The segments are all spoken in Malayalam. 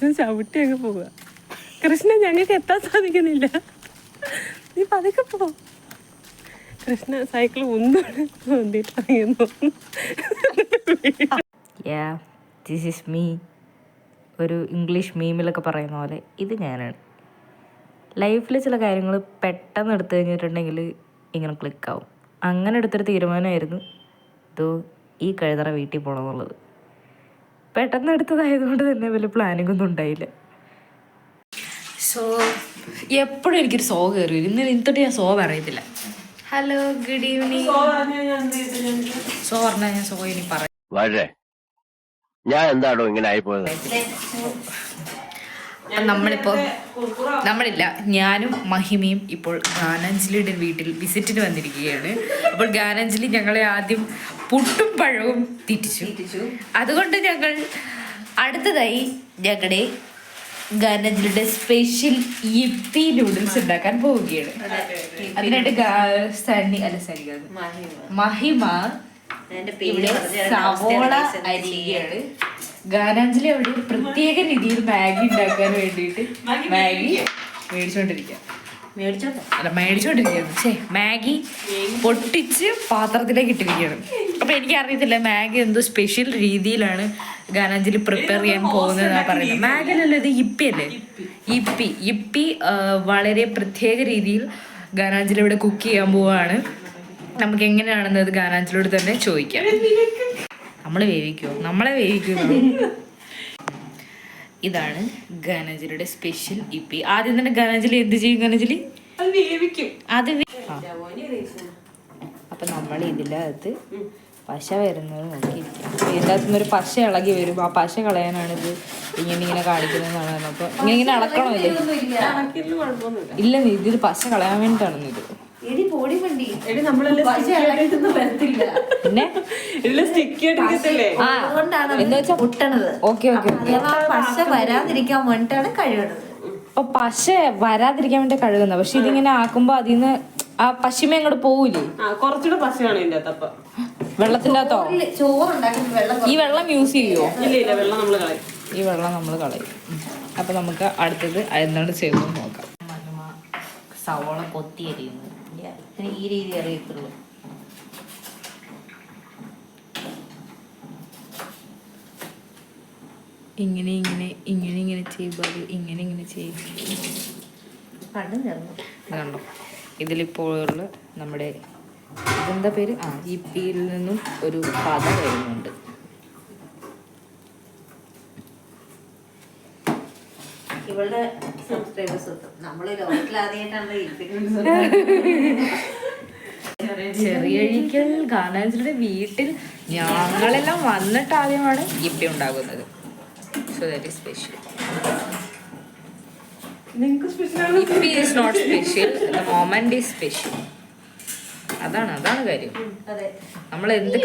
കൃഷ്ണൻ ചവിട്ടി അങ്ങ് പോവുക. കൃഷ്ണൻ ഞങ്ങൾക്ക് എത്താൻ സാധിക്കുന്നില്ല, നീ പതുക്കെ പോ. കൃഷ്ണ സൈക്കിൾ ഒന്നാണ് വന്നിട്ട് ദിസ് ഈസ് മീ. ഒരു ഇംഗ്ലീഷ് മീമിലൊക്കെ പറയുന്ന പോലെ ഇത് ഞാനാണ്. ലൈഫിൽ ചില കാര്യങ്ങൾ പെട്ടെന്ന് എടുത്തു കഴിഞ്ഞിട്ടുണ്ടെങ്കിൽ ഇങ്ങനെ ക്ലിക്കാവും. അങ്ങനെ എടുത്തൊരു തീരുമാനമായിരുന്നു ഇതോ ഈ കഴുതറ വീട്ടിൽ പോകണമെന്നുള്ളത്. പെട്ടെന്ന് എടുത്തതായതുകൊണ്ട് തന്നെ വലിയ പ്ലാനിങ് ഒന്നും ഉണ്ടായില്ല. സോ എപ്പോഴും എനിക്കൊരു സോ കയറി വരും. ഇന്നത്തെ ഞാൻ സോ പറയത്തില്ല. Hello, good evening. സോ പറഞ്ഞാൽ ഞാൻ സോ ഇനി പറയാം. ഞാൻ എന്താണോ ഇങ്ങനെ ആയിപ്പോയത്? നമ്മളില്ല, ഞാനും മഹിമയും ഇപ്പോൾ ഗാനാഞ്ജലിയുടെ വീട്ടിൽ വിസിറ്റിന് വന്നിരിക്കുകയാണ്. അപ്പോൾ ഗാനാഞ്ജലി ഞങ്ങളെ ആദ്യം പുട്ടും പഴവും തീറ്റിച്ചു. അതുകൊണ്ട് ഞങ്ങൾ അടുത്തതായി ഞങ്ങളുടെ ഗാനാഞ്ജലിയുടെ സ്പെഷ്യൽ യിപ്പി നൂഡിൽസ് ഉണ്ടാക്കാൻ പോവുകയാണ്. അതിനായിട്ട് മഹിമ സവോള അരിയാണ്. ഗാനാഞ്ജലി അവിടെ പ്രത്യേക രീതിയിൽ മാഗി ഉണ്ടാക്കാൻ വേണ്ടിയിട്ട് മാഗി മേടിച്ചോണ്ടിരിക്കുകയാണ്. മാഗി പൊട്ടിച്ച് പാത്രത്തിലേക്ക് ഇട്ടിരിക്കുകയാണ്. അപ്പൊ എനിക്കറിയത്തില്ല മാഗി എന്തോ സ്പെഷ്യൽ രീതിയിലാണ് ഗാനാഞ്ജലി പ്രിപ്പയർ ചെയ്യാൻ പോകുന്നതെന്നാണ് പറയുന്നത്. മാഗിലല്ല, ഇത് യിപ്പി അല്ലേ? യിപ്പി വളരെ പ്രത്യേക രീതിയിൽ ഗാനാഞ്ജലി ഇവിടെ കുക്ക് ചെയ്യാൻ പോവുകയാണ്. നമുക്ക് എങ്ങനെയാണെന്നത് ഗാനാഞ്ജലിയോട് തന്നെ ചോദിക്കാം. നമ്മളെ വേവിക്കുമോ? ഇതാണ് ഗാനാഞ്ജലിയുടെ സ്പെഷ്യൽ യിപ്പി. ആദ്യം തന്നെ ഗാനാഞ്ജലി എന്ത് ചെയ്യും? ഗാനാഞ്ജലി അത് അപ്പൊ നമ്മൾ ഇതിനകത്ത് പശ വരുന്നത് നോക്കിയിരിക്കാം. ഇതിൻ്റെ അകത്ത് നിന്നൊരു പശ ഇളകി വരും. ആ പശ കളയാനാണിത് ഇങ്ങനെ കാണിക്കുന്നതെന്നാണ് പറഞ്ഞപ്പോൾ ഇങ്ങനെ അളക്കണമല്ലേ? ഇല്ല, ഇതിൽ പശ കളയാൻ വേണ്ടിയിട്ടാണ് ഇത്. അപ്പൊ പശ വരാതിരിക്കാൻ വേണ്ടി കഴുകുന്നത്. പക്ഷെ ഇതിങ്ങനെ ആക്കുമ്പോ അതിന്ന് ആ പശിമ അങ്ങോട്ട് പോവൂലേ? കുറച്ചുകൂടെ പശയാണ് ഇതിന്റെ അകത്ത്. വെള്ളത്തിന്റെ അകത്തോ? ഈ വെള്ളം യൂസ് ചെയ്യുവോ? ഈ വെള്ളം നമ്മൾ കളയും. അപ്പൊ നമുക്ക് അടുത്തത് എന്താണ് ചെയ്യുന്നത് നോക്കാം. സവോള കൊത്തി അരിയുന്നു. ഈ രീതി അറിയത്തുള്ളൂ. ഇങ്ങനെ ചെയ്യുമ്പോൾ ഇങ്ങനെ ചെയ്യും. കണ്ടോ? ഇതിലിപ്പോഴുള്ള നമ്മുടെ ഇതെന്താ പേര്? യിപ്പിയിൽ നിന്നും ഒരു പത വരുന്നുണ്ട്. ഇവളുടെ സബ്സ്ക്രൈബേഴ്സ് നമ്മള് ലോകത്തിലാദ്യമായിട്ടാണ് ചെറിയഴിക്കൽ ഗാനാഞ്ജലിയുടെ വീട്ടിൽ ഞങ്ങളെല്ലാം വന്നിട്ട് ആദ്യമാണ് യിപ്പി ഉണ്ടാകുന്നത്. So that is special. Yippee is not special, the moment is special. അതാണ് കാര്യം. നമ്മൾ എന്ത്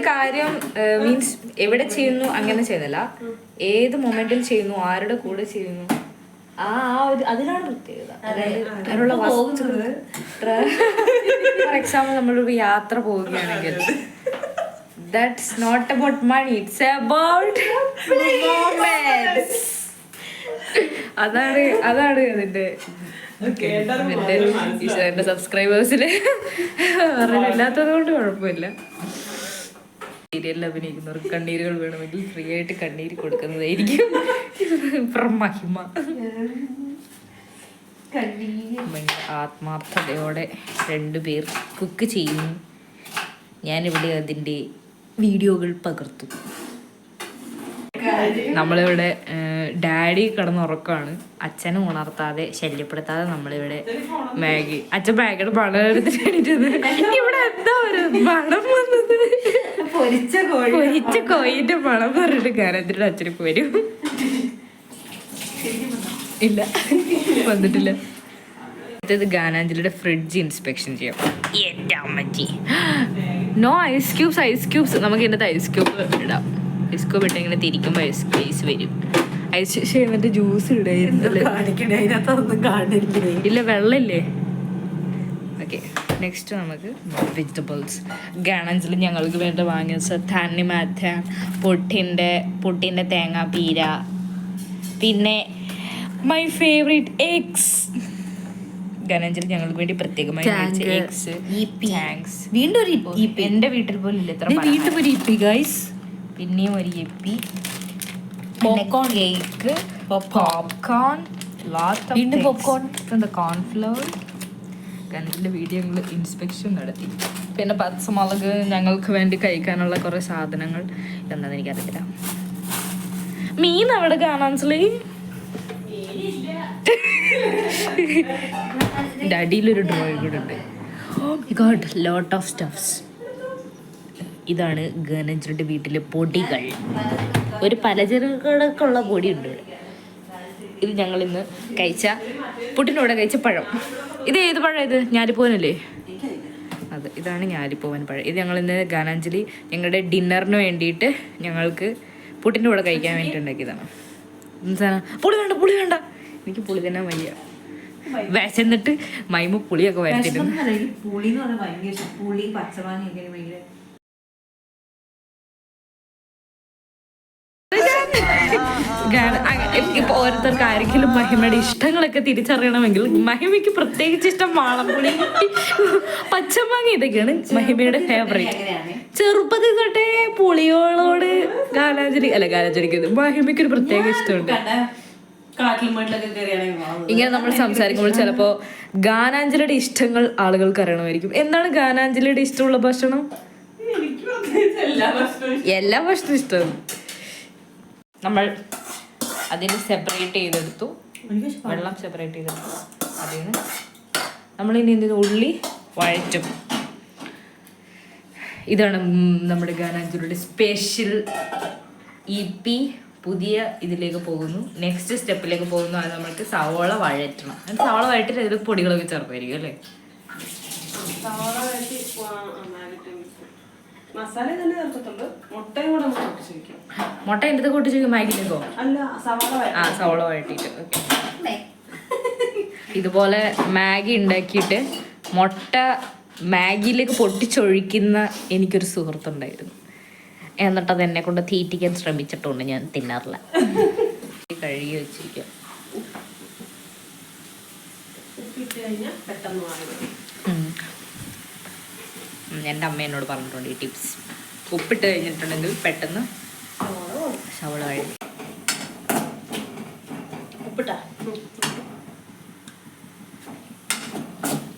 കാര്യം മീൻസ് എവിടെ ചെയ്യുന്നു അങ്ങനെ ചെയ്യുന്നില്ല, ഏത് മൊമെന്റിൽ ചെയ്യുന്നു, ആരുടെ കൂടെ ചെയ്യുന്നു, അതിനാണ് പ്രത്യേകത. അതിനുള്ള ഫോർ എക്സാമ്പിൾ നമ്മളൊരു യാത്ര പോവുകയാണെങ്കിൽ that's not about money, it's about moments. അതാണ് അതിന്റെ എന്റെ സബ്സ്ക്രൈബേഴ്സിന് ഇല്ലാത്തത് കൊണ്ട് കുഴപ്പമില്ല. സീരിയലിൽ അഭിനയിക്കുന്നവർക്ക് കണ്ണീരുകൾ വേണമെങ്കിൽ ഫ്രീ ആയിട്ട് കണ്ണീര് കൊടുക്കുന്നതായിരിക്കും മഹിമ. ആത്മാർത്ഥതയോടെ 2 പേർ കുക്ക് ചെയ്യുന്നു. ഞാനിവിടെ അതിൻ്റെ വീഡിയോകൾ പകർത്തു. നമ്മളിവിടെ ഡാഡി കിടന്നുറക്കമാണ്. അച്ഛനെ ഉണർത്താതെ ശല്യപ്പെടുത്താതെ നമ്മളിവിടെ മാഗി, അച്ഛൻ മാഗിയുടെ മണം എടുത്തിട്ട് ഇവിടെ എന്താ ഒരു മണം വന്നത്? പൊരിച്ച കോയിന്റെ മണം പറഞ്ഞിട്ട് ഗാനാഞ്ജലിയുടെ അച്ഛനിപ്പോ വരും. ഇല്ല, വന്നിട്ടില്ല. അടുത്തത് ഗാനാഞ്ജലിയുടെ ഫ്രിഡ്ജ് ഇൻസ്പെക്ഷൻ ചെയ്യാം. എൻ്റെ അമ്മച്ചി, നോ ഐസ് ക്യൂബ്സ്. നമുക്ക് ഇതിനകത്ത് ഐസ് ക്യൂബ് ഇടാം. ഐസ് ക്യൂബ് ഇട്ട് ഇങ്ങനെ തിരിക്കുമ്പോൾ ഐസ് വരും. ഐസ് എന്നിട്ട് ജ്യൂസ് ഇടയില്ല. ഇല്ല, വെള്ളമില്ലേ? ഓക്കെ, നെക്സ്റ്റ് നമുക്ക് വെജിറ്റബിൾസ്. ഗാനൻസിൽ ഞങ്ങൾക്ക് വേണ്ടി വാങ്ങിയ തണ്ണിമത്തൻ, പുട്ടിൻ്റെ തേങ്ങാപ്പീര, പിന്നെ മൈ ഫേവറേറ്റ് എഗ്സ്. ഗാനൻസിൽ ഞങ്ങൾക്ക് വേണ്ടി പ്രത്യേകമായി എഗ്സ്, താങ്ക്സ്. വീണ്ടും ഒരു ഇപ്പി. എൻ്റെ വീട്ടിൽ പോലും ഇല്ല ഇത്ര വീട്ടിൽ ഒരു ഇപ്പി ഗൈസ്. പിന്നെയും ഒരു യപ്പി, പോപ്കോൺ, കേക്ക്, പോപ്കോൺ, വീണ്ടും popcorn. കോൺഫ്ലവർ. ഗാനൻസിൻ്റെ വീഡിയോ ഞങ്ങൾ ഇൻസ്പെക്ഷൻ നടത്തി. പിന്നെ പച്ചമുളക്, ഞങ്ങൾക്ക് വേണ്ടി കഴിക്കാനുള്ള കുറേ സാധനങ്ങൾ. എന്താണെന്ന് എനിക്കറിയില്ല. മീൻ അവിടെ ഗാനൻസിൽ എൻ്റെ അടിയിലൊരു ഡ്രോയിങ് കൂടെ ഉണ്ട്. Oh my God, lot of stuffs. ഇതാണ് ഗാനൻസിൻ്റെ വീട്ടിലെ പൊടികൾ. ഒരു പലചരക്കുള്ള പൊടിയുണ്ട് ഇവിടെ. ഇത് ഞങ്ങൾ ഇന്ന് കഴിച്ച പുട്ടിനോടെ കഴിച്ച പഴം. ഇത് ഏത് പഴം? ഇത് ഞാലിപ്പൂവനല്ലേ? അത് ഇതാണ് ഞാലിപ്പൂവൻ പഴം. ഇത് ഞങ്ങൾ ഇന്ന് ഗാനാഞ്ജലി ഞങ്ങളുടെ ഡിന്നറിന് വേണ്ടിയിട്ട് ഞങ്ങൾക്ക് പുട്ടിൻ്റെ കൂടെ കഴിക്കാൻ വേണ്ടിയിട്ട് ഉണ്ടാക്കിയതാണ്. എന്താണ്? പുളി വേണ്ട എനിക്ക് പുളി തന്നെ വയ്യ. വിശന്നിട്ട് മൈമ പുളിയൊക്കെ വരുത്തിട്ടുണ്ട്. പുളി എന്ന് പറഞ്ഞാൽ ഭയങ്കര ഇഷ്ടം. പുളി പച്ചമാങ്ങ ഭയങ്കര. ഇപ്പൊ ഓരോരുത്തർക്ക് ആരെങ്കിലും മഹിമയുടെ ഇഷ്ടങ്ങളൊക്കെ തിരിച്ചറിയണമെങ്കിൽ മഹിമയ്ക്ക് പ്രത്യേകിച്ച് ഇഷ്ടം വാളംപുളി, പച്ചമാങ്ങ, ഇതൊക്കെയാണ് മഹിമയുടെ ഫേവറേറ്റ്. ചെറുപ്പത്തിൽ തൊട്ടേ പുളിയോളോട് ഗാനാഞ്ജലിക്ക് മഹിമയ്ക്ക് ഒരു പ്രത്യേക ഇഷ്ടമുണ്ട്. ഇങ്ങനെ നമ്മൾ സംസാരിക്കുമ്പോൾ ചിലപ്പോ ഗാനാഞ്ജലിയുടെ ഇഷ്ടങ്ങൾ ആളുകൾക്ക് അറിയണമായിരിക്കും. എന്താണ് ഗാനാഞ്ജലിയുടെ ഇഷ്ടമുള്ള ഭക്ഷണം? എല്ലാ ഭക്ഷണവും ഇഷ്ടമാണ്. നമ്മൾ അതിന് സെപ്പറേറ്റ് ചെയ്തെടുത്തു, വെള്ളം സെപ്പറേറ്റ് ചെയ്തെടുത്തു. അതിന് നമ്മളിനി എന്ത് ഉള്ളി വഴറ്റും. ഇതാണ് നമ്മുടെ ഗാനാഞ്ജലിയുടെ സ്പെഷ്യൽ ഇപ്പി. പുതിയ ഇതിലേക്ക് പോകുന്നു, നെക്സ്റ്റ് സ്റ്റെപ്പിലേക്ക് പോകുന്നു. അത് നമ്മൾക്ക് സവോള വഴറ്റണം. അത് സവോള വഴറ്റിട്ട് അതിൽ പൊടികളൊക്കെ ചേർക്കുമായിരിക്കും അല്ലേ? സവാള വഴറ്റി മസാല തന്നെ ചേർക്കത്തുള്ളൂ. മുട്ടയും കൂടെ നമുക്ക് പൊട്ടിച്ച് വയ്ക്കാം. മുട്ട എൻ്റെ കൂട്ടിച്ച് മാഗിയിലേക്കോ? അല്ല, സവോള വഴറ്റിയിട്ട്. ഓക്കെ, ഇതുപോലെ മാഗി ഉണ്ടാക്കിയിട്ട് മുട്ട മാഗിയിലേക്ക് പൊട്ടിച്ചൊഴിക്കുന്ന എനിക്കൊരു സുഹൃത്തുണ്ടായിരുന്നു. എന്നിട്ട് അത് എന്നെ കൊണ്ട് തീറ്റിക്കാൻ ശ്രമിച്ചിട്ടുണ്ട്. ഞാൻ തിന്നാറില്ല. കഴുകി വെച്ചിരിക്കാം. ഉപ്പിട്ട് കഴിഞ്ഞാൽ പെട്ടെന്ന് വാങ്ങും. എൻ്റെ അമ്മ എന്നോട് പറഞ്ഞിട്ടുണ്ട് ഈ ടിപ്സ്. ഉപ്പിട്ട് കഴിഞ്ഞിട്ടുണ്ടെങ്കിൽ പെട്ടെന്ന് സവോള വഴറ്റി. ഉപ്പിട്ടാ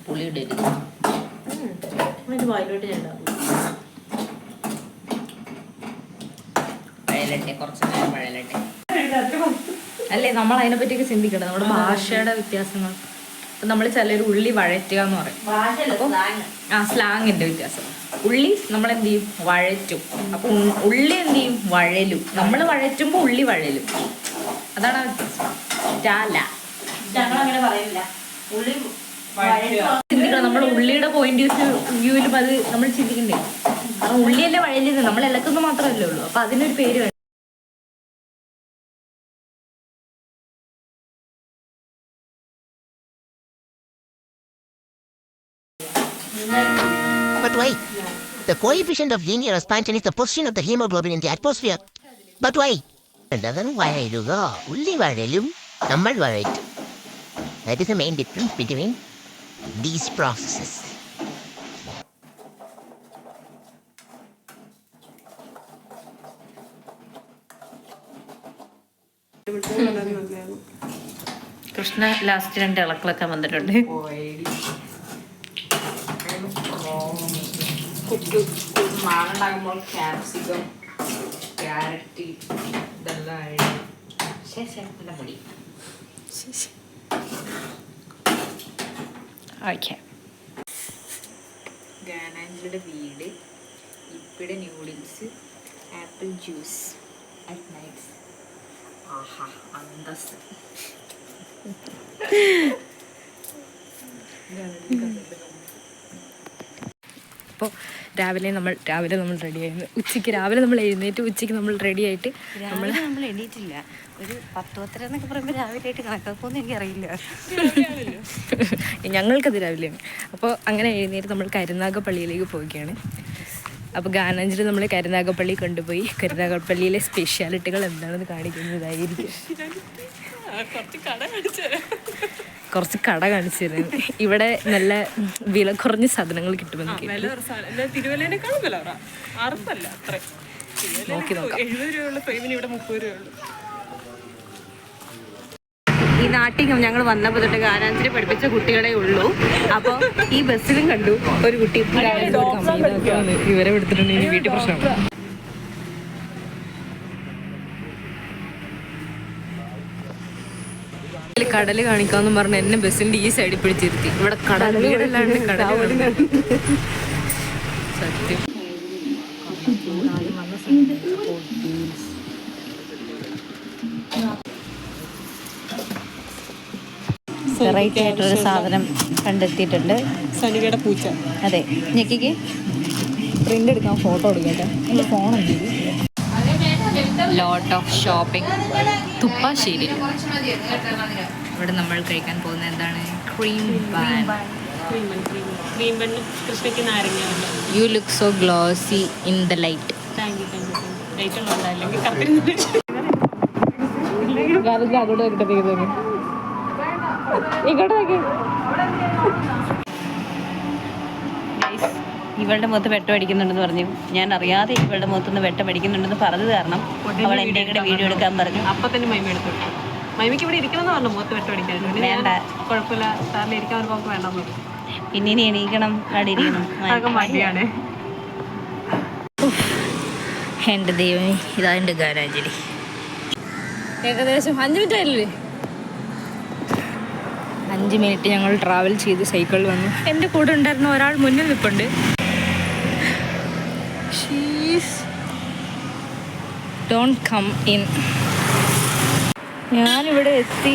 പുളി ഇടരുത്. വായിലോട്ട് ഞാൻ വഴലട്ടെ, കുറച്ച് നേരം വഴലട്ടെ. അല്ലേ, നമ്മൾ അതിനെ പറ്റിയൊക്കെ ചിന്തിക്കണം. നമ്മുടെ ഭാഷയുടെ വ്യത്യാസങ്ങൾ. അപ്പം നമ്മൾ ചിലർ ഉള്ളി വഴറ്റുക എന്ന് പറയും. അപ്പം സ്ലാങ്ങിൻ്റെ വ്യത്യാസം. ഉള്ളി നമ്മൾ എന്ത് ചെയ്യും? വഴറ്റും. അപ്പം ഉള്ളി എന്ത് ചെയ്യും? വഴലും. നമ്മൾ വഴറ്റുമ്പോൾ ഉള്ളി വഴലും. അതാണ് ഞങ്ങളങ്ങനെ പറയില്ല. ഉള്ളി ചിന്തിക്കണം. നമ്മൾ ഉള്ളിയുടെ പോയിന്റ് വ്യൂവിലും അത് നമ്മൾ ചിന്തിക്കണ്ടേ? കാരണം ഉള്ളിയല്ലേ വഴലുന്നത്, നമ്മൾ ഇളക്കുന്നത് മാത്രമല്ലേ ഉള്ളൂ. അപ്പം അതിനൊരു പേര് വേണം. But wait, the coefficient of linear expansion is the position of the hemoglobin in the atmosphere. But wait, another വഴലുക, ഉള്ളി വഴലും നമ്മൾ വഴറ്റും. That is the main difference between these processes. Krishna last 2 ഇളക്കളൊക്കെ വന്നിട്ടുണ്ട്. മാറുണ്ടാകുമ്പോൾ ക്യാപ്സിക്കം, ക്യാരറ്റ് ഇതെല്ലാം മുടി. ഓക്കെ, ഗാനാഞ്ജലിയുടെ വീട്, ഇപ്പിയുടെ noodles, apple juice at night. ആഹാ, അന്തസ്. ഇപ്പോൾ രാവിലെ നമ്മൾ റെഡി ആയിരുന്നു. രാവിലെ നമ്മൾ എഴുന്നേറ്റ് ഉച്ചയ്ക്ക് നമ്മൾ റെഡി ആയിട്ട് നമ്മൾ എണീറ്റില്ല. ഒരു 10-10 എന്നൊക്കെ പറയുമ്പോൾ രാവിലെ ആയിട്ട് കണക്കാക്കുമെന്ന് എനിക്കറിയില്ല. ഞങ്ങൾക്കത് രാവിലെയാണ്. അപ്പോൾ അങ്ങനെ എഴുന്നേറ്റ് നമ്മൾ കരുനാഗപ്പള്ളിയിലേക്ക് പോവുകയാണ്. അപ്പോൾ ഗാനാഞ്ജലി നമ്മൾ കരുനാഗപ്പള്ളി കൊണ്ടുപോയി കരുനാഗപ്പള്ളിയിലെ സ്പെഷ്യാലിറ്റികൾ എന്താണെന്ന് കാണിക്കുന്നതായിരിക്കും. കുറച്ച് കട കാണിച്ചു തരുന്നത്. ഇവിടെ നല്ല വില കുറഞ്ഞ സാധനങ്ങൾ കിട്ടുമെന്ന് നോക്കി നോക്കാം. ഈ നാട്ടിൽ ഞങ്ങൾ വന്നപ്പോൾ തൊട്ട് ഗാനാഞ്ജലി പഠിപ്പിച്ച കുട്ടികളെ ഉള്ളൂ. അപ്പോൾ ഈ ബസ്സിലും കണ്ടു ഒരു കുട്ടി ഇവരെ എടുത്തിട്ടുണ്ടെങ്കിൽ വീട്ടിൽ പ്രശ്നമാണ്. കടല് കാണിക്കാന്ന് പറഞ്ഞ് എന്നെ ബസ്സിന്റെ ഈ സൈഡിൽ പിടിച്ചിരുത്തി. ഇവിടെ കടൽ വീടല്ലാണ്ട് കടൽ സത്യം. വെറൈറ്റി ആയിട്ടൊരു സാധനം കണ്ടെത്തിയിട്ടുണ്ട്. സനികയുടെ പൂച്ച. അതെ, ഞെക്കിക്ക് പ്രിന്റ് എടുക്കാൻ ഫോട്ടോ എടുക്കട്ടെ. എൻ്റെ ഫോണുണ്ട്. ലോട്ട് ഓഫ് ഷോപ്പിംഗ് തുപ്പാശ്ശേരി. ഇവിടെ നമ്മൾ കഴിക്കാൻ പോകുന്ന എന്താണ്? Cream bun. കൃഷ്ണയ്ക്ക് നാരങ്ങ. You look so glossy in the light. ഇവളുടെ മുഖത്ത് വെട്ടം അടിക്കുന്നുണ്ടെന്ന് പറഞ്ഞു. ഞാൻ അറിയാതെ ഇവളുടെ മുഖത്തുനിന്ന് വെട്ടം അടിക്കുന്നുണ്ടെന്ന് പറഞ്ഞത് കാരണം അവൾ എൻ്റെ കൂടെ വീഡിയോ എടുക്കാൻ പറഞ്ഞു. അപ്പൊ തന്നെ മൈമ എടുത്തു. മൈമയ്ക്ക് ഇവിടെ ഇരിക്കണമെന്ന് പറഞ്ഞു മുഖത്ത് വെട്ടം അടിക്കാൻ. വേണ്ട, കുഴപ്പമില്ല സാറിന് ഇരിക്കാൻ ഒരു പോക്ക് വേണ്ടെന്ന് പറഞ്ഞു. പിന്നെ ഇനി എണീക്കണം, അവിടെ ഇരിക്കണം. അതൊക്കെ മടിയാണ്. എൻ്റെ ദൈവമേ, ഇതാ എൻ്റെ ഗാനാഞ്ജലി. ഏകദേശം 5 മിനിറ്റ് ആയില്ലേ? 5 മിനിറ്റ് ഞങ്ങൾ ട്രാവൽ ചെയ്ത് സൈക്കിളിൽ വന്നു. എൻ്റെ കൂടെ ഉണ്ടായിരുന്ന ഒരാൾ മുന്നിൽ നിൽപ്പുണ്ട്. Don't come in. ഞാനിവിടെ എത്തി.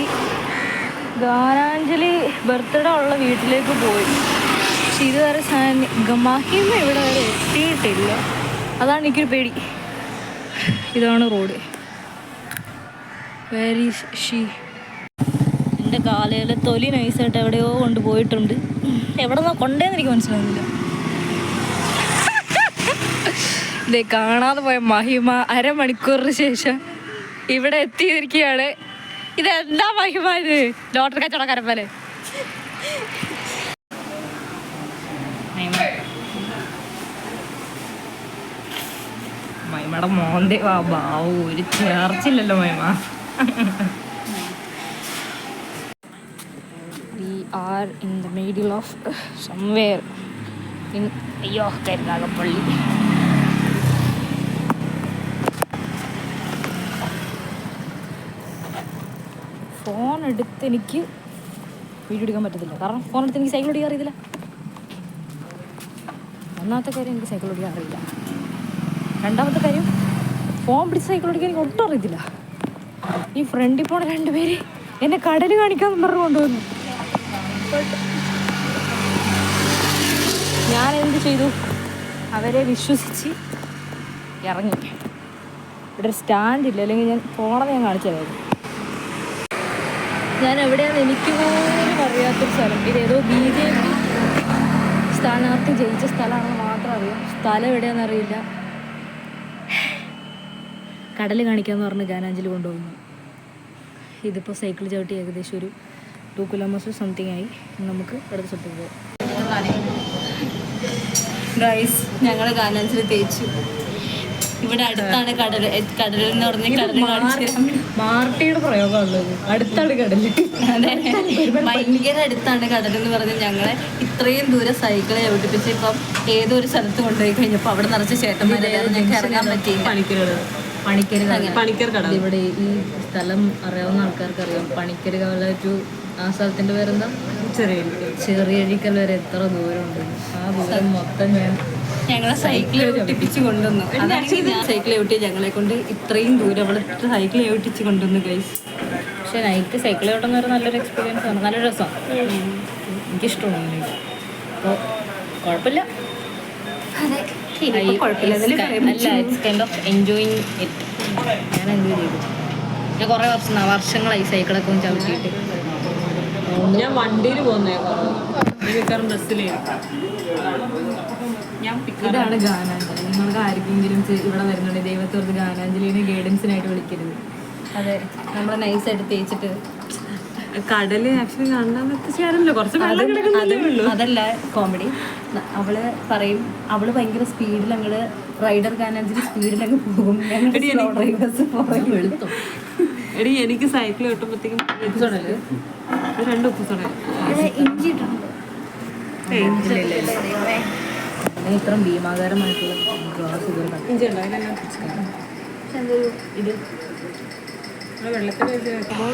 ഗാനാഞ്ജലി ബർത്ത്ഡേ ഉള്ള വീട്ടിലേക്ക് പോയി. പക്ഷെ ഇതുവരെ മഹിമ ഇവിടെ വരെ എത്തിയിട്ടില്ല. അതാണ് എനിക്കൊരു പേടി. ഇതാണ് റോഡ്. Very she. എൻ്റെ കാലയിലെ തൊലി നൈസായിട്ട് എവിടെയോ കൊണ്ടുപോയിട്ടുണ്ട്. എവിടെ നിന്നാ കൊണ്ടേന്ന് എനിക്ക് മനസ്സിലാവുന്നില്ല. ഇതേ കാണാതെ പോയ മഹിമ അരമണിക്കൂറിന് ശേഷം ഇവിടെ എത്തിയിരിക്കുകയാണ്. ഇതെന്താ മഹിമ ഇത്? ലോട്ടറി കച്ചവടക്കാരൻ പോലെ. മഹിമയുടെ മോന്റെ ബാവു ഒരു ചേർച്ചില്ലല്ലോ മഹിമ. We are in the middle of somewhere in Karunagappally. Phone എടുത്ത് എനിക്ക് വീഡിയോ എടുക്കാൻ പറ്റത്തില്ല. കാരണം ഫോൺ എടുത്ത് എനിക്ക് സൈക്കിൾ ഓടിക്കാൻ അറിയത്തില്ല. ഒന്നാമത്തെ കാര്യം എനിക്ക് സൈക്കിൾ ഓടിക്കാൻ അറിയില്ല. രണ്ടാമത്തെ കാര്യം ഫോൺ പിടിച്ച് സൈക്കിൾ ഓടിക്കാൻ എനിക്ക് ഒട്ടും അറിയത്തില്ല. ഈ ഫ്രണ്ടിൽ പോണ 2 പേര് എന്നെ കടൽ കാണിക്കാമെന്ന് പറഞ്ഞു കൊണ്ടുവന്നു. ഞാൻ എന്ത് ചെയ്തു? അവരെ വിശ്വസിച്ച് ഇറങ്ങി. ഇവിടെ ഒരു സ്റ്റാൻഡില്ല, അല്ലെങ്കിൽ ഞാൻ പോണത് ഞാൻ കാണിച്ചു തരായിരുന്നു. ഞാൻ എവിടെയാണെന്ന് എനിക്ക് പോലും അറിയാത്തൊരു സ്ഥലം. ഇതേതോ BJP സ്ഥാനാർത്ഥി ജയിച്ച സ്ഥലമാണെന്ന് മാത്രം അറിയാം. സ്ഥലം എവിടെയാണെന്ന് അറിയില്ല. കടൽ കാണിക്കാമെന്ന് പറഞ്ഞ് ഗാനാഞ്ജലി കൊണ്ടുപോകുന്നു. ഇതിപ്പോൾ സൈക്കിൾ ചവിട്ടി ഏകദേശം ഒരു 2 കിലോമീറ്റർ സംതിങ് ആയി. നമുക്ക് അടുത്ത സ്ഥലത്ത് പോകാം. ഗൈസ്, ഞങ്ങൾ ഗാനാഞ്ജലി തേച്ചു. ഇവിടെ അടുത്താണ് കടൽ. കടലെന്ന് പറഞ്ഞ കടൽ മാർട്ടിയുടെ പ്രയോഗമുള്ളത്. അടുത്താണ് കടൽ. അതെ, ഭയങ്കര അടുത്താണ് കടൽ എന്ന് പറഞ്ഞ് ഞങ്ങളെ ഇത്രയും ദൂരം സൈക്കിളെ ചവിട്ടിപ്പിച്ച് ഇപ്പം ഏതോ ഒരു സ്ഥലത്ത് കൊണ്ടുപോയി കഴിഞ്ഞപ്പോൾ അവിടെ നിറച്ച് ചേട്ടന്മാരായിരുന്നു. ഞങ്ങൾക്ക് ഇറങ്ങാൻ പറ്റിയില്ല. പണിക്കർ കടൽ. ഇവിടെ ഈ സ്ഥലം അറിയാവുന്ന ആൾക്കാർക്ക് അറിയാം. പണിക്കർ കടൽ ടു ആ സ്ഥലത്തിന്റെ പേരെന്താ? ചെറിയഴിക്കൽ വരെ എത്ര ദൂരമുണ്ട്. ആ ദൂരം മൊത്തം ഞങ്ങളെ സൈക്കിൾ ചവിട്ടിപ്പിച്ച് കൊണ്ടുവന്നു. അതാണെങ്കിൽ ഞാൻ സൈക്കിൾ ചവിട്ടി ഞങ്ങളെ കൊണ്ട് ഇത്രയും ദൂരം അവിടെ സൈക്കിൾ ചവിട്ടിച്ച് കൊണ്ടുവന്നു ഗൈസ്. പക്ഷെ നൈറ്റ് സൈക്കിൾ ചവിട്ടുന്ന ഒരു നല്ലൊരു എക്സ്പീരിയൻസ് ആണ്. നല്ലൊരു രസമാണ്. എനിക്കിഷ്ടമാണ്. അപ്പോൾ കുഴപ്പമില്ല. It's kind of enjoying it. ഞാൻ എൻജോയ് ചെയ്തു. ഞാൻ കുറേ വർഷങ്ങളായി സൈക്കിളൊക്കെ ഒന്ന് ചവിട്ടിയിട്ട്. ഞാൻ വണ്ടിയിൽ പോകുന്നേ മിക്കവാറും ബസ്സിലേ. ഇതാണ് ഗാനാഞ്ജലി. നിങ്ങൾക്ക് ആർക്കെങ്കിലും ഇവിടെ വരുന്നുണ്ട് ദൈവത്തോർത്ത് ഗാനാഞ്ജലിനെ ഗൈഡൻസിനായിട്ട് വിളിക്കരുത്. അതെ, നമ്മളെ നൈസായിട്ട് തേച്ചിട്ട് കടല് ആക്ച്വലി കാണാൻ എത്തിച്ചേരല്ലോ, കുറച്ച് വെള്ളം കിടക്കുന്നതല്ലേ ഉള്ളൂ. അതല്ല കോമഡി. അവള് പറയും അവള് ഭയങ്കര സ്പീഡിൽ അങ്ങോട്ട് റൈഡർ ഗാനാഞ്ജലി സ്പീഡിൽ അങ്ങ് പോകും. ഞങ്ങളുടെ ഡ്രൈവേഴ്സ് പുറകെ വെളുത്തു. എടി എനിക്ക് സൈക്കിൾ കിട്ടുമ്പോഴത്തേക്കും 2 എപ്പിസോഡ് ഇഞ്ചി ഇട്ടിട്ടുണ്ട്. ഇത്ര ഭീമാകാരമായിട്ടുള്ള ഗ്ലാസ് ഇതുവരെ ഇഞ്ചി ഉണ്ടോ അതിനെല്ലാം എന്തൊരു ഇത് വെള്ളത്തിൽ വെക്കുമ്പോൾ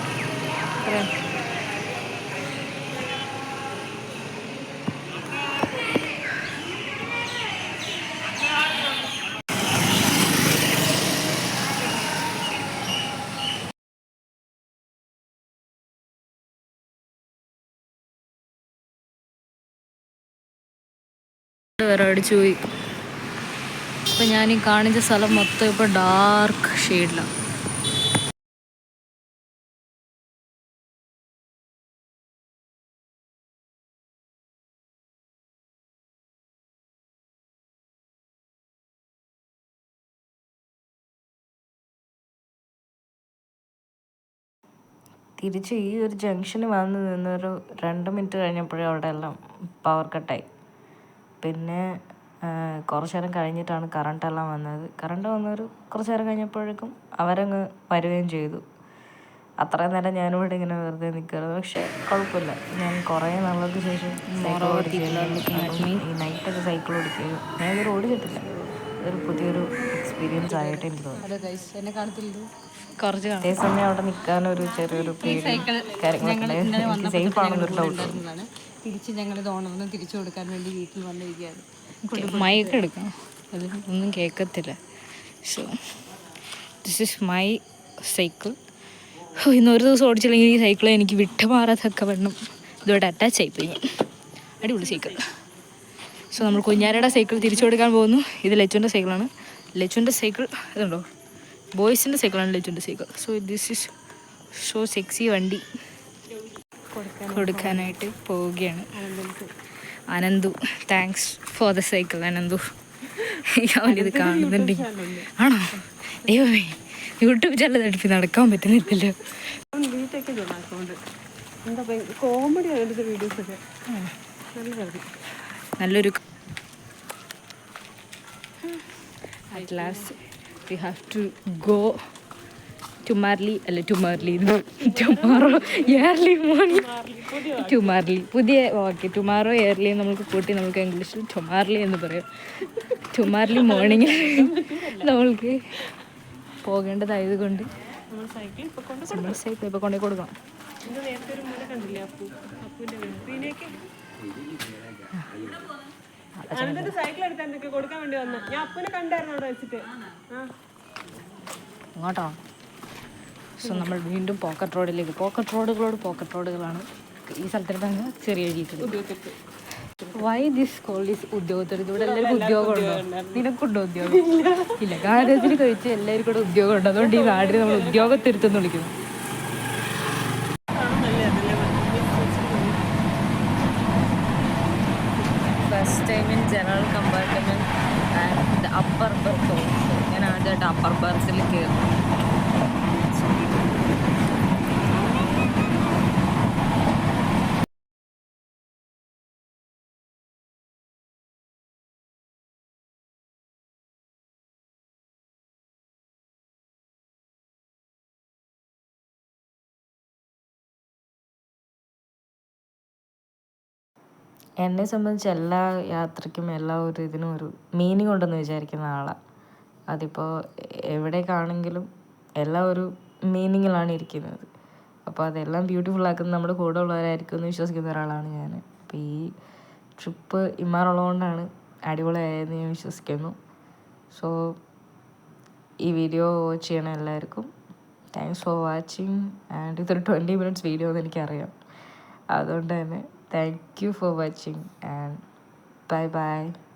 വേറെ അടിച്ചു പോയി. ഇപ്പം ഞാൻ ഈ കാണിച്ച സ്ഥലം മൊത്തം ഇപ്പോൾ ഡാർക്ക് ഷെയ്ഡിലാണ്. തിരിച്ച് ഈ ഒരു ജംഗ്ഷന് വന്ന് നിന്നൊരു 2 മിനിറ്റ് കഴിഞ്ഞപ്പോഴേ അവിടെ എല്ലാം പവർ കട്ടായി. പിന്നെ കുറച്ച് നേരം കഴിഞ്ഞിട്ടാണ് കറണ്ടെല്ലാം വന്നത്. കറണ്ട് വന്നൊരു കുറച്ച് നേരം കഴിഞ്ഞപ്പോഴേക്കും അവരങ്ങ് വരികയും ചെയ്തു. അത്രയും നേരം ഞാനിവിടെ ഇങ്ങനെ വെറുതെ നിൽക്കുന്നത്. പക്ഷേ കുഴപ്പമില്ല, ഞാൻ കുറേ നാളുകൾക്ക് ശേഷം സൈക്കിൾ ഓടിക്കുകയും ഈ നൈറ്റൊക്കെ സൈക്കിൾ ഓടിക്കുകയും ഞാൻ ഇതൊരു ഓടിച്ചിട്ടില്ല. ഇതൊരു പുതിയൊരു എക്സ്പീരിയൻസ് ആയിട്ട് എനിക്ക് തോന്നി. അതേസമയം അവിടെ നിൽക്കാനൊരു ചെറിയൊരു കാര്യങ്ങളൊക്കെ സേഫ് ആണെന്നൊരു ഡൗട്ട്. തിരിച്ച് ഞങ്ങളിത് ഓണറിന് തിരിച്ചു കൊടുക്കാൻ വേണ്ടി വീട്ടിൽ വന്നിരിക്കുകയാണ്. മൈക്ക് എടുക്കണം, അത് ഒന്നും കേൾക്കത്തില്ല. So this is my cycle. ഇന്ന് ഒരു ദിവസം ഓടിച്ചില്ലെങ്കിൽ ഈ സൈക്കിൾ എനിക്ക് വിട്ടുമാറാതൊക്കെ വേണം ഇതോടെ അറ്റാച്ച് ആയിപ്പോയി. അടിപൊളി സൈക്കിൾ. സോ നമ്മൾ കുഞ്ഞാരയുടെ സൈക്കിൾ തിരിച്ചു കൊടുക്കാൻ പോകുന്നു. ഇത് ലച്ചുവിൻ്റെ സൈക്കിളാണ്. ലച്ചുവിൻ്റെ സൈക്കിൾ ഇതുണ്ടോ, ബോയ്സിൻ്റെ സൈക്കിളാണ് ലച്ചുവിൻ്റെ cycle. So this is so sexy വണ്ടി കൊടുക്കാനായിട്ട് പോവുകയാണ്. Ananthu, thanks for the cycle Ananthu. അവനിത് കാണുന്നുണ്ടെങ്കിൽ ആണോ ദൈവമേ, യൂട്യൂബ് ചാനൽ തടുപ്പി നടക്കാൻ പറ്റുന്നില്ലല്ലോ. കോമഡി ആയിട്ട് വീഡിയോസൊക്കെ നല്ലൊരു at last we have to go to Marley tomorrow early morning to Marley പുതിയ ഓക്കെ ടുമാറോ എയർലി നമുക്ക് കൂട്ടി നമുക്ക് ഇംഗ്ലീഷിൽ ടൊമാർലി എന്ന് പറയാം. ടുമാർലി മോർണിംഗ് നമ്മൾക്ക് പോകേണ്ടതായതുകൊണ്ട് നമ്മൾ സൈക്കിൾ ഇപ്പോൾ കൊണ്ടു കൊടുക്കണം. സൈക്കിൾ എടുത്ത് കൊടുക്കാൻ വേണ്ടി വന്നു. ഞാൻ അപ്പനെ കണ്ടായിരുന്നു അവിടെ വെച്ചിട്ട്. ഇങ്ങോട്ടോ. സോ നമ്മൾ വീണ്ടും പോക്കറ്റ് റോഡുകളാണ് ഈ സ്ഥലത്തിൻ്റെ ചെറിയ രീതിയിൽ. വൈ ദിസ് കോൾ ഈസ് ഉദ്യോഗത്തിൽ. ഇവിടെ എല്ലാവർക്കും ഉദ്യോഗമുണ്ടോ? നിനക്കുണ്ടോ ഉദ്യോഗം? ഇല്ല. കാര്യത്തിന് കഴിച്ച് എല്ലാവർക്കും കൂടെ ഉദ്യോഗമുണ്ട്. അതുകൊണ്ട് ഈ നാടിന് നമ്മൾ ഉദ്യോഗത്തിരുത്തെന്ന് വിളിക്കുന്നു. First time in general compartment and upper birth also. ഞാൻ ആദ്യമായിട്ട് അപ്പർ ബർത്തിൽ കയറുന്നു. എന്നെ സംബന്ധിച്ച് എല്ലാ യാത്രയ്ക്കും എല്ലാ ഒരു ഇതിനും ഒരു മീനിങ് ഉണ്ടെന്ന് വിചാരിക്കുന്ന ആളാണ്. അതിപ്പോൾ എവിടേക്കാണെങ്കിലും എല്ലാം ഒരു മീനിങ്ങിലാണ് ഇരിക്കുന്നത്. അപ്പോൾ അതെല്ലാം ബ്യൂട്ടിഫുൾ ആക്കുന്നത് നമ്മുടെ കൂടെ ഉള്ളവരായിരിക്കും എന്ന് വിശ്വസിക്കുന്ന ഒരാളാണ് ഞാൻ. അപ്പോൾ ഈ ട്രിപ്പ് ഇമ്മാറുള്ളതുകൊണ്ടാണ് അടിപൊളിയായതെന്ന് ഞാൻ വിശ്വസിക്കുന്നു. സോ ഈ വീഡിയോ വാച്ച് ചെയ്യണം എല്ലാവർക്കും. Thanks for watching. ആൻഡ് ഇതൊരു 20 minutes വീഡിയോ എന്ന് എനിക്കറിയാം. അതുകൊണ്ട് തന്നെ thank you for watching and bye bye.